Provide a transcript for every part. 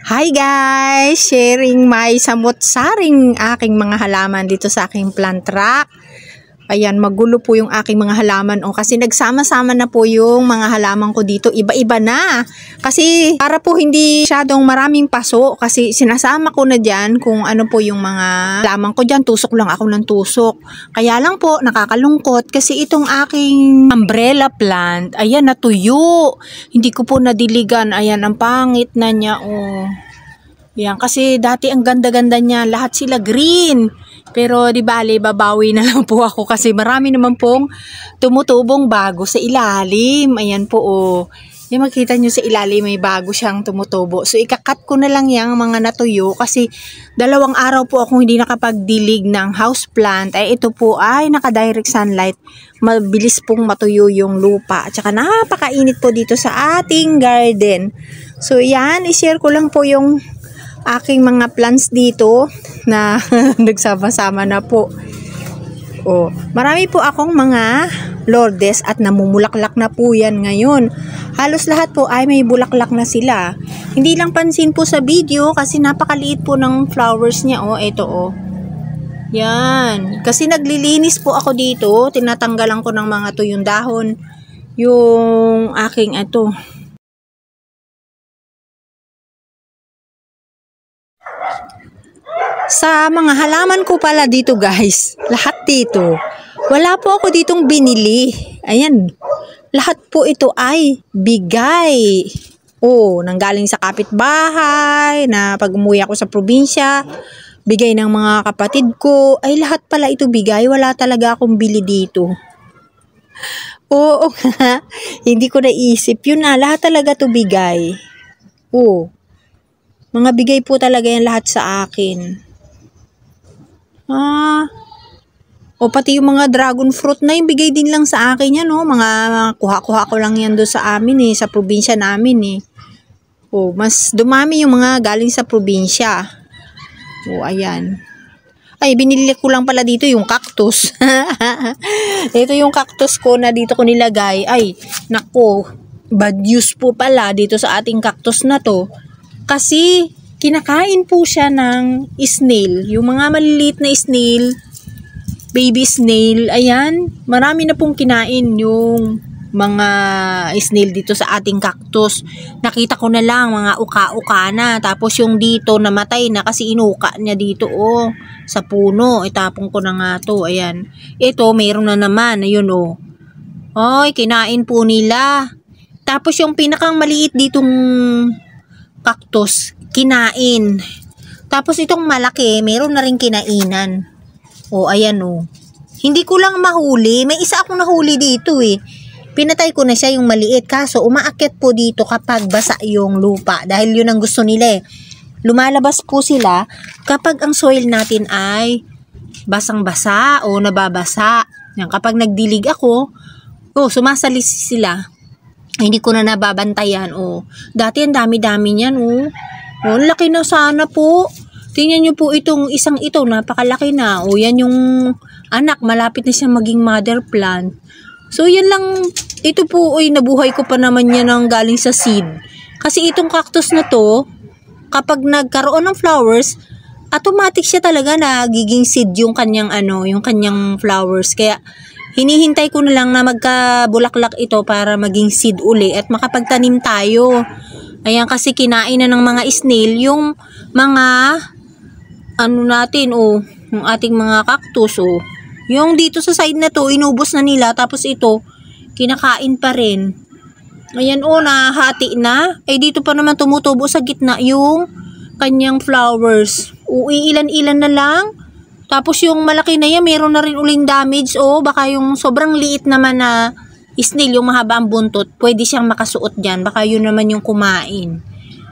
Hi guys! Sharing my samot-saring aking mga halaman dito sa aking plant rack. Ayan, magulo po yung aking mga halaman. Kasi nagsama-sama na po yung mga halaman ko dito. Iba-iba na. Kasi para po hindi masyadong maraming paso. Kasi sinasama ko na dyan kung ano po yung mga halaman ko dyan. Tusok lang ako ng tusok. Kaya lang po, nakakalungkot. Kasi itong aking umbrella plant, ayan, natuyo. Hindi ko po nadiligan. Ayan, ang pangit na niya. Oh. Yan, kasi dati ang ganda-ganda niya. Lahat sila green. Pero di bale, babawi na lang po ako kasi marami naman pong tumutubong bago sa ilalim. Ayan po oh. Yung makita nyo sa ilalim may bago siyang tumutubo. So ikakat ko na lang yung mga natuyo kasi 2 araw po akong hindi nakapagdilig ng houseplant. Ay ito po ay naka-direct sunlight. Mabilis pong matuyo yung lupa. At saka napakainit po dito sa ating garden. So yan, i-share ko lang po yung aking mga plants dito na nagsama-sama na po. Oh, marami po akong mga Lourdes at namumulaklak na po yan ngayon. Halos lahat po ay may bulaklak na sila. Hindi lang pansin po sa video kasi napakaliit po ng flowers niya. Oh, ito oh. Yan. Kasi naglilinis po ako dito. Tinatanggalan ko ng mga tuyong dahon. Yung aking ito. Sa mga halaman ko pala dito guys, lahat dito, wala po ako ditong binili. Ayan, lahat po ito ay bigay. Oh, nanggaling sa kapitbahay, na pag umuwi ako sa probinsya, bigay ng mga kapatid ko. Ay lahat pala ito bigay, wala talaga akong bili dito. Oo nga, hindi ko naisip. Yun na, lahat talaga to bigay. Oh, mga bigay po talaga yan lahat sa akin. O pati yung mga dragon fruit na yung bigay din lang sa akin yan, no? Mga kuha-kuha ko lang yan doon sa amin sa probinsya namin O, mas dumami yung mga galing sa probinsya. O, ayan. Ay, binili ko lang pala dito yung cactus. Ito yung cactus ko na dito ko nilagay. Ay, nako, bad news po pala dito sa ating cactus na to. Kasi kinakain po siya ng snail. Yung mga maliliit na snail, baby snail, ayan, marami na pong kinain yung mga snail dito sa ating cactus. Nakita ko na lang, mga uka-uka na. Tapos yung dito, namatay na kasi inuka niya dito, oh, sa puno. Itapong ko na nga to, ayan. Ito, mayroon na naman, ayun, oh. Ay, kinain po nila. Tapos yung pinakang maliit ditong cactus, kinain. Tapos itong malaki, meron na rin kinainan. O, ayan o. Hindi ko lang mahuli. May isa akong nahuli dito Pinatay ko na siya yung maliit. Kaso, umaakyat po dito kapag basa yung lupa. Dahil yun ang gusto nila Lumalabas po sila kapag ang soil natin ay basang-basa o nababasa. Yan, kapag nagdilig ako, sumasalis sila. Hindi ko na nababantayan. Dati ang dami-dami niyan laki na sana po. Tingnan nyo po itong isang ito, napakalaki na. Yan yung anak, malapit na siya maging mother plant. So yan lang, ito po nabuhay ko pa naman yan ng galing sa seed. Kasi itong cactus na to, kapag nagkaroon ng flowers, automatic siya talaga nagiging seed yung kanyang yung kanyang flowers. Kaya hinihintay ko na lang na magkabulaklak ito para maging seed uli at makapagtanim tayo. Ayan, kasi kinain na ng mga snail yung mga natin yung ating mga cactus Yung dito sa side na to, inubos na nila, tapos ito kinakain pa rin. Ayan nahati na. Dito pa naman tumutubo sa gitna yung kanyang flowers. Ilan-ilan na lang. Tapos yung malaki na yan, meron na rin uling damage. Baka yung sobrang liit naman na snail, yung mahaba ang buntot, pwede siyang makasuot dyan. Baka yun naman yung kumain.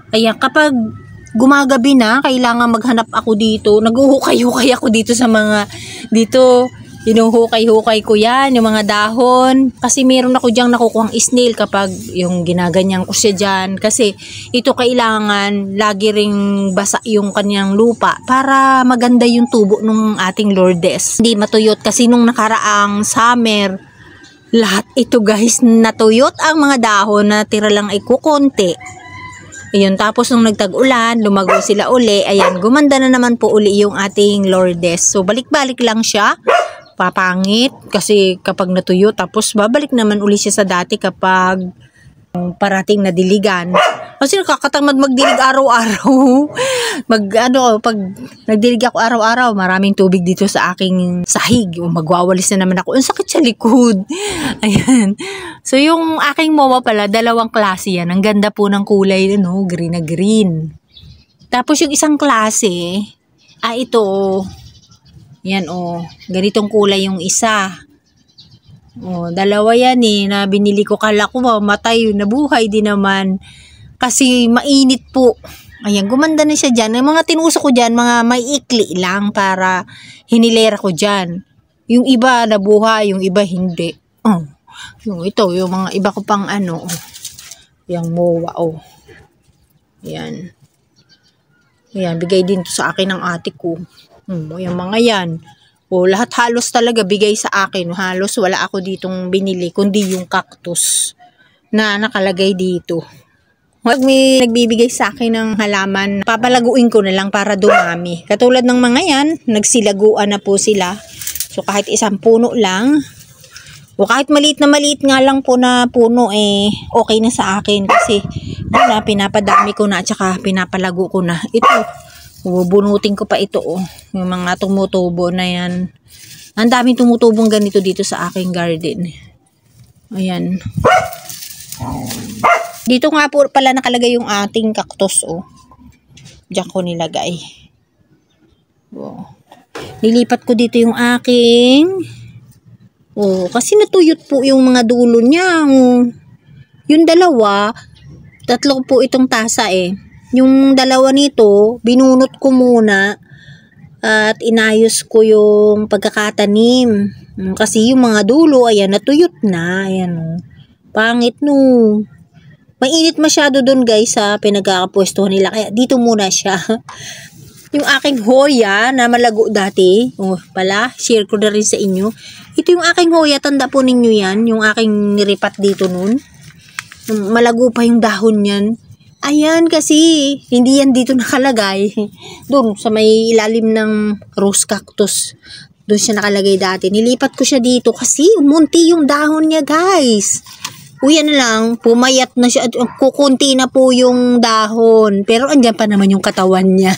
Kaya kapag gumagabi na, kailangan maghanap ako dito. Naguhukay-hukay ako dito sa mga, hinuhukay-hukay ko yan, yung mga dahon. Kasi meron ako dyang nakukuhang snail kapag yung ginaganyan ko siya dyan. Kasi ito kailangan lagi ring basa yung kanyang lupa para maganda yung tubo ng ating Lourdes. Hindi matuyot kasi nung nakaraang summer, lahat ito guys natuyot ang mga dahon, na tira lang ay kukonti. Ayun, tapos nung nagtag-ulan, lumago sila uli. Ayan, gumanda na naman po uli yung ating Lourdes. So, balik-balik lang siya. Papangit. Kasi kapag natuyo, tapos babalik naman uli siya sa dati kapag parating na diligan. Kasi nakakatamad magdilig araw-araw. Pag nagdilig ako araw-araw, maraming tubig dito sa aking sahig. Magwawalis na naman ako. Ang sakit sa likod. Ayan. So, yung aking mowa pala, dalawang klase yan. Ang ganda po ng kulay, no? Green na green. Tapos yung isang klase, ito, yan, ganitong kulay yung isa. Dalawa yan na binili ko. Kala ko mamatay, nabuhay din naman. Kasi mainit po. Ayan, gumanda na siya dyan. Yung mga tinusok ko dyan, mga maiikli lang para hinilera ko dyan. Yung iba nabuhay, yung iba hindi. Yung ito, yung mga iba ko pang yung mowa, Ayan. Ayan, bigay din to sa akin ng ate ko. Yung mga yan. Lahat halos talaga bigay sa akin. Halos wala ako ditong binili, kundi yung cactus na nakalagay dito. Pag may nagbibigay sa akin ng halaman, papalaguin ko na lang para dumami. Katulad ng mga yan, nagsilaguan na po sila. So kahit isang puno lang, o kahit maliit nga lang po na puno, okay na sa akin. Kasi yun na, pinapadami ko na at saka pinapalago ko na. Ito, bubunutin ko pa ito, yung mga tumutubo na yan. Ang daming tumutubong ganito dito sa aking garden. Ayan. Dito nga po pala nakalagay yung ating cactus, Diyan ko nilagay. Nilipat ko dito yung aking, kasi natuyot po yung mga dulo niya, Yung dalawa, tatlo po itong tasa, Yung dalawa nito, binunot ko muna at inayos ko yung pagkakatanim. Kasi yung mga dulo, ayan, natuyot na. Ayan, pangit, no. Mainit masyado dun, guys, sa pinagkakapwestuhan nila. Kaya dito muna siya. Yung aking hoya na malago dati. Share ko na rin sa inyo. Ito yung aking hoya. Tanda po ninyo yan. Yung aking niripat dito nun. Malago pa yung dahon yan. Ayan, kasi hindi yan dito nakalagay. Doon sa may ilalim ng rose cactus. Doon siya nakalagay dati. Nilipat ko siya dito kasi munti yung dahon niya, guys. Yan lang, pumayat na siya. Kukunti na po yung dahon. Pero andyan pa naman yung katawan niya.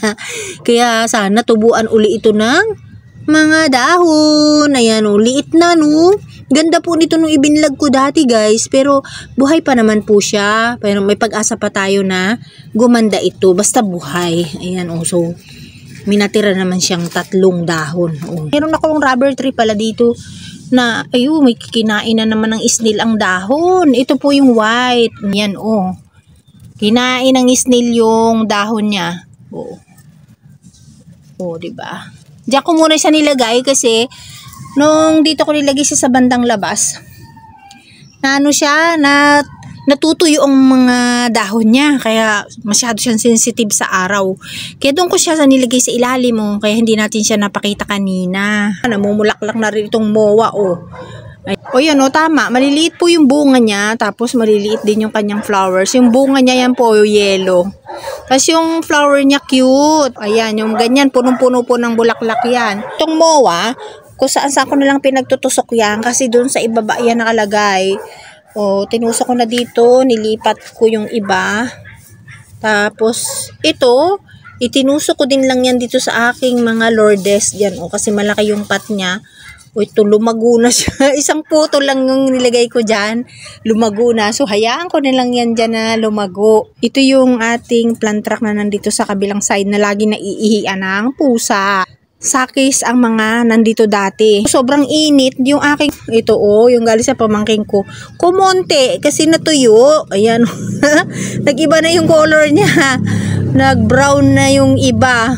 Kaya sana tubuan uli ito ng mga dahon. Ayan, liit na, no. Ganda po nito nung ibinlag ko dati, guys. Pero buhay pa naman po siya. Pero may pag-asa pa tayo na gumanda ito. Basta buhay. Ayan, so may natira naman siyang 3 dahon. Meron akong rubber tree pala dito na, may kinain na naman ng snail ang dahon. Ito po yung white. Yan, kinain ng snail yung dahon niya. Diba? Diyan ko muna siya nilagay kasi nung dito ko nilagay siya sa bandang labas, natutuyo ang mga dahon niya. Kaya masyado siyang sensitive sa araw. Kaya doon ko siya nilagay sa ilalim, kaya hindi natin siya napakita kanina. Namumulaklak na rin itong mowa, yan, tama. Maliliit po yung bunga niya. Tapos maliliit din yung kanyang flowers. Yung bunga niya yan po, yellow. Tapos yung flower niya cute. Ayan, yung ganyan, punong-puno po ng bulaklak yan. Itong mowa, kung saan ko na lang pinagtutusok yan. Kasi doon sa ibaba yan nakalagay. Tinusok ko na dito, nilipat ko yung iba. Tapos, ito, itinusok ko din lang yan dito sa aking mga Lourdes dyan. Kasi malaki yung pot niya. Ito, lumago na siya. Isang puto lang yung nilagay ko dyan. Lumago na. So, hayaan ko na lang yan dyan na lumago. Ito yung ating plant truck na nandito sa kabilang side na lagi na iihian ng pusa. Sakis ang mga nandito dati. Sobrang init yung aking, ito yung galing sa pamangking ko. Kumonte kasi natuyo. Ayan. Nag-iba na yung color niya. Nag-brown na yung iba.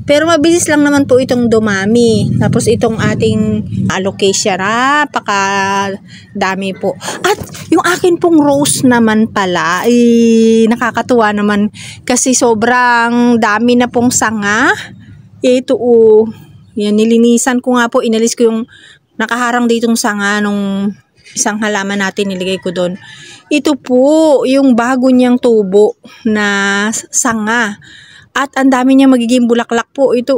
Pero mabilis lang naman po itong dumami. Tapos itong ating alocasia, napaka dami po. At yung akin pong rose naman pala, nakakatuwa naman kasi sobrang dami na pong sanga. Ito yan, nilinisan ko nga po, inalis ko yung nakaharang ditong sanga nung isang halaman natin nilagay ko doon. Ito po yung bago niyang tubo na sanga. At ang dami niya magiging bulaklak po. Ito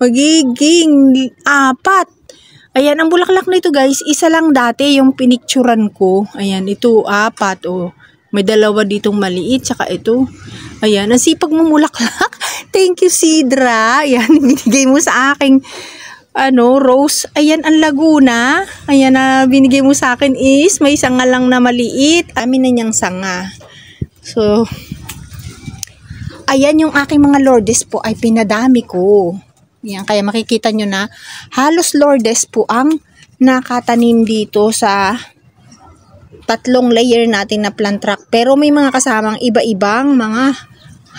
magiging 4. Ayan, ang bulaklak na ito guys, isa lang dati yung pinicturan ko. Ayan, ito 4 May 2 ditong maliit, tsaka ito. Ayan, ang sipag mo bulaklak. Thank you, Sidra. Ayan, binigay mo sa aking rose. Ayan, ang Laguna. Ayan na binigay mo sa akin is may sanga lang na maliit. Amin na niyang sanga. So, ayan yung aking mga Lourdes po ay pinadami ko. Ayan, kaya makikita nyo na halos Lourdes po ang nakatanim dito sa 3 layer natin na plant rack. Pero may mga kasamang iba-ibang mga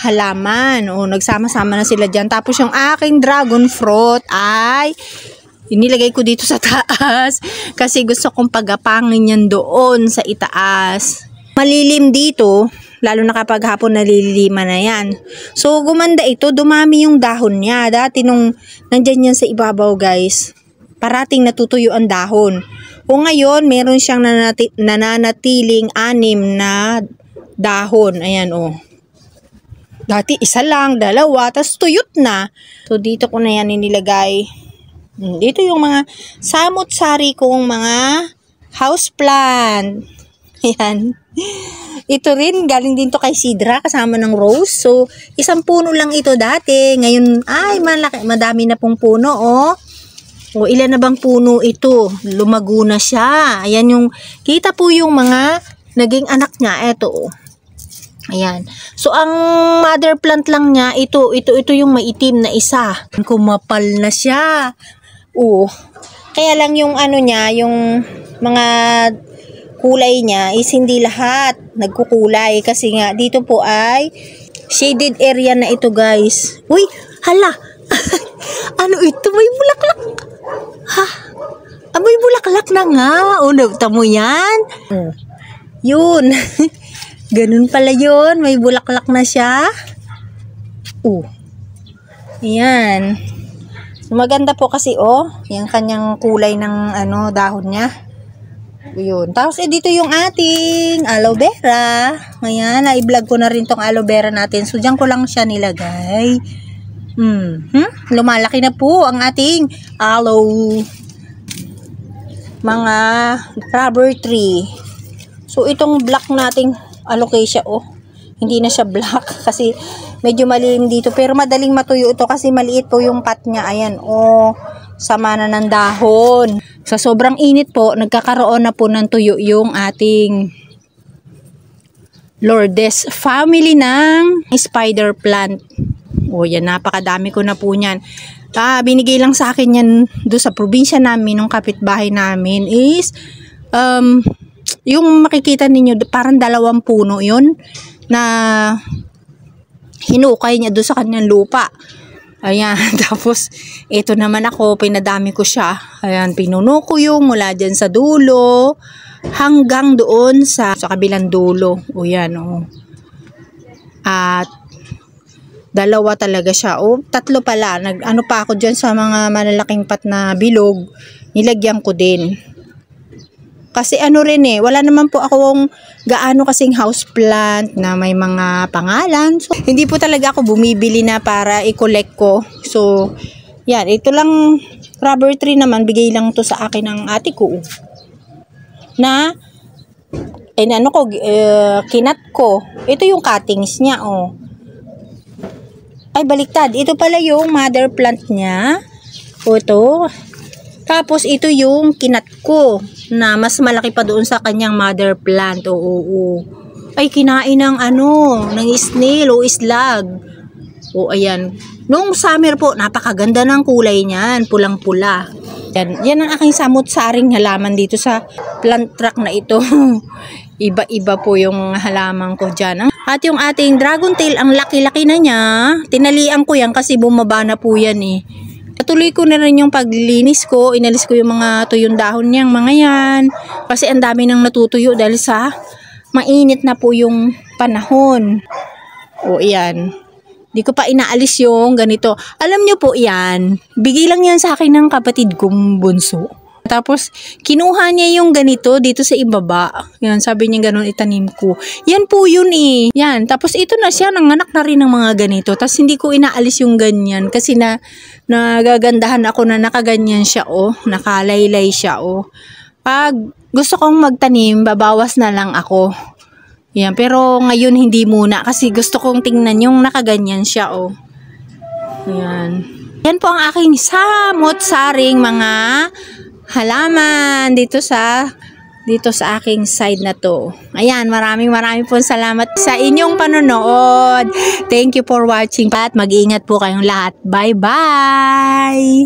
halaman. Nagsama-sama na sila dyan. Tapos yung aking dragon fruit ay inilagay ko dito sa taas kasi gusto kong pagapangin yan doon sa itaas. Malilim dito, lalo na kapag hapon nalilima na yan. So, gumanda ito. Dumami yung dahon niya. Dati nung nandyan yan sa ibabaw, guys, parating natutuyo ang dahon. Ngayon, meron siyang nananatiling 6 na dahon. Ayan, Dati 1 lang, 2, tapos tuyot na. So, dito ko na yan inilagay. Dito yung mga samot-sari kong mga houseplant. Ayan. Ito rin, galing din to kay Sidra, kasama ng rose. So, 1 puno lang ito dati. Ngayon, ay, malaki, madami na pong puno, ilan na bang puno ito? Lumago na siya. Ayan yung, kita po yung mga naging anak niya. Ito, Ayan. So, ang mother plant lang niya, ito yung maitim na isa. Kumapal na siya. Kaya lang yung niya, yung mga kulay niya is hindi lahat nagkukulay. Kasi nga, dito po ay shaded area na ito, guys. Uy, hala! Ano ito? May bulaklak. May bulaklak na nga. Nagta mo yan? Yun. Ganun pala yun. May bulaklak na siya. Ayan. Maganda po kasi, yung kanyang kulay ng dahon niya. Yun. Tapos, dito yung ating aloe vera. Ayan, na-vlog ko na rin tong aloe vera natin. So, dyan ko lang siya nilagay. Lumalaki na po ang ating aloe. Mga rubber tree. So, itong black nating alocasia, hindi na siya black kasi medyo malilim dito. Pero madaling matuyo ito kasi maliit po yung pot niya. Ayan, sama na ng dahon. Sa sobrang init po, nagkakaroon na po ng tuyo yung ating Lourdes family ng spider plant. Yan, napakadami ko na po niyan. Binigay lang sa akin yan doon sa probinsya namin, nung kapitbahay namin is yung makikita ninyo, parang 2 puno yun na hinukay niya doon sa kanyang lupa. Ayan, tapos ito naman ako, pinadami ko siya. Ayan, pinuno ko yung mula dyan sa dulo hanggang doon sa kabilang dulo. Yan, At 2 talaga siya. 3 pala. Nag-ano pa ako dyan sa mga malalaking pot na bilog. Nilagyan ko din. Kasi wala naman po akong gaano kasing houseplant na may mga pangalan. So, hindi po talaga ako bumibili na para i-collect ko. So, yan. Ito lang, rubber tree naman, bigay lang to sa akin ng ate ko. Na, kinat ko. Ito yung cuttings niya, Ay, baliktad. Ito pala yung mother plant niya. Ito. Tapos, ito yung kinat ko na mas malaki pa doon sa kanyang mother plant. Ay, kinain ng ng snail o islag. Ayan. Nung summer po, napakaganda ng kulay niyan. Pulang-pula. Yan ang aking samot-saring halaman dito sa plant track na ito. Iba-iba po yung halaman ko dyan. At yung ating dragon tail, ang laki-laki na niya. Tinalian ko yan kasi bumaba na po yan Patuloy ko na rin yung paglinis ko. Inalis ko yung mga tuyong dahon niyang mga yan. Kasi ang dami nang natutuyo dahil sa mainit na po yung panahon. Iyan. Di ko pa inaalis yung ganito. Alam nyo po yan, bigay lang yan sa akin ng kapatid kong bunso. Tapos, kinuha niya yung ganito dito sa ibaba. Yan, sabi niya ganun itanim ko. Yan po yun eh. Yan, tapos ito na siya, nanganak na rin ng mga ganito. Tapos hindi ko inaalis yung ganyan kasi nagagandahan ako na nakaganyan siya oh. Nakalaylay siya oh. Pag gusto kong magtanim, babawas na lang ako. Yan, pero ngayon hindi muna kasi gusto kong tingnan yung nakaganyan siya oh. Yan. Yan po ang aking samot-saring mga halaman dito sa aking side na to. Ayan, maraming po salamat sa inyong panonood. Thank you for watching at mag-iingat po kayong lahat. Bye-bye!